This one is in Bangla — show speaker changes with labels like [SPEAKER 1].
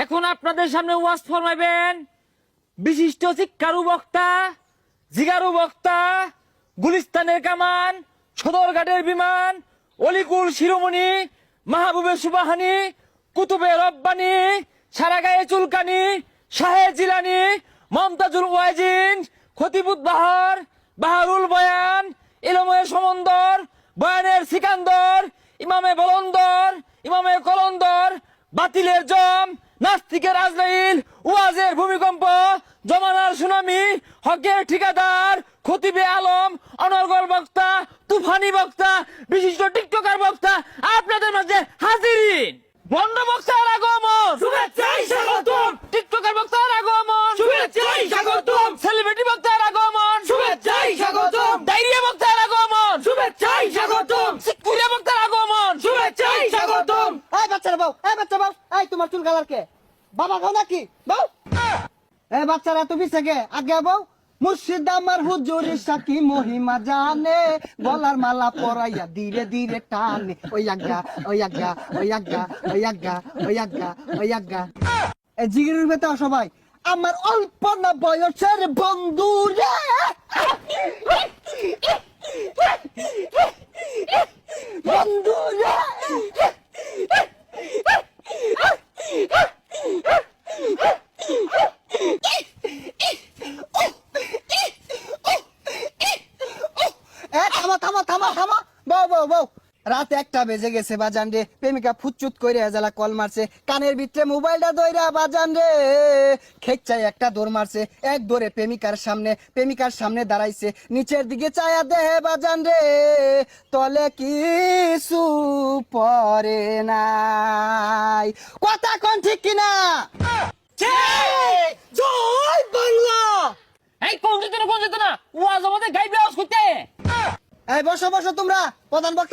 [SPEAKER 1] এখন আপনাদের সামনে ওয়াজ ফরমাইবেন বিশিষ্ট শিক্ষারু বক্তা, জিগারু বক্তা, গুলিস্তানের কামান, সদরঘাটের বিমান, অলিকুল শিরোমণি, মাহবুবে সুবাহানি, কুতুবে রব্বানি, সারাগায়ে চুলকানি, শাহে জিলানি, মমতাজুল ওয়াজিন, খতিবুত বাহার, বাহারুল বয়ান, ইলমে সমন্দর, বয়ানের সিকান্দর, ইমামে বলন্দর, ইমামে কলন্দর, বাতিলের জম, নাস্তিকের আজরাইল, ওয়াজের ভূমিকম্প, জমানার সুনামি, হকের ঠিকাদার, খতিবে আলম, অনর্গল বক্তা, তুফানি বক্তা, বিশিষ্ট টিকটকার বক্তা আপনাদের মাঝে হাজিরিন। বন্ড বক্তার আগমন,
[SPEAKER 2] শুভেচ্ছায় স্বাগতম,
[SPEAKER 1] টিকটকার বক্তার আগমন,
[SPEAKER 2] শুভেচ্ছায় স্বাগতম,
[SPEAKER 1] সেলিব্রিটি বক্তার আগমন,
[SPEAKER 2] শুভেচ্ছায় স্বাগতম,
[SPEAKER 1] ডায়রিয়া বক্তার আগমন,
[SPEAKER 2] শুভেচ্ছায় স্বাগতম,
[SPEAKER 1] সিকুরিয়া বক্তার আগমন,
[SPEAKER 2] শুভেচ্ছায় স্বাগতম।
[SPEAKER 3] এই বাচ্চারা বউ, এই বাচ্চা বউ, এই তোমার চুল কালার কে? বাবা বউ নাকি বউ? এই বাচ্চারা তুমি থেকে আগে বউ। মুর্শিদ আমার হুজুরের সাকি মহিমা জানে, গলার মালা পরাইয়া ধীরে ধীরে টানে। ওই আজ্ঞা, ওই আজ্ঞা, ওই আজ্ঞা, ওই আজ্ঞা, ওই আজ্ঞা, ওই আজ্ঞা। এই জিগিরের ভেতর সবাই আমার অল্প না বয়সের বন্ধু রে, বন্ধু রে। থামা থামা থামা থামা, বউ বউ বউ। রাত 1টা বেজে গেছে বাজান রে, প্রেমিকা ফুচুত কইরা জ্বালা কল মারছে, কানের ভিতরে মোবাইলটা দইরা বাজান রে খেচ্চাই একটা দৌড় মারছে, এক দৌড়ে প্রেমিকার সামনে দাঁড়াইছে, নিচের দিকে চায়া দেহে বাজান রে তলে কিছু পরে নাই। কথা কোন ঠিক কিনা? জয় বাংলা।
[SPEAKER 1] এই কোন যেত না ওয়াজ আমাদের গাইবে আওয়াজ করতে।
[SPEAKER 3] এই বসো বসো তোমরা, প্রধান বক্তা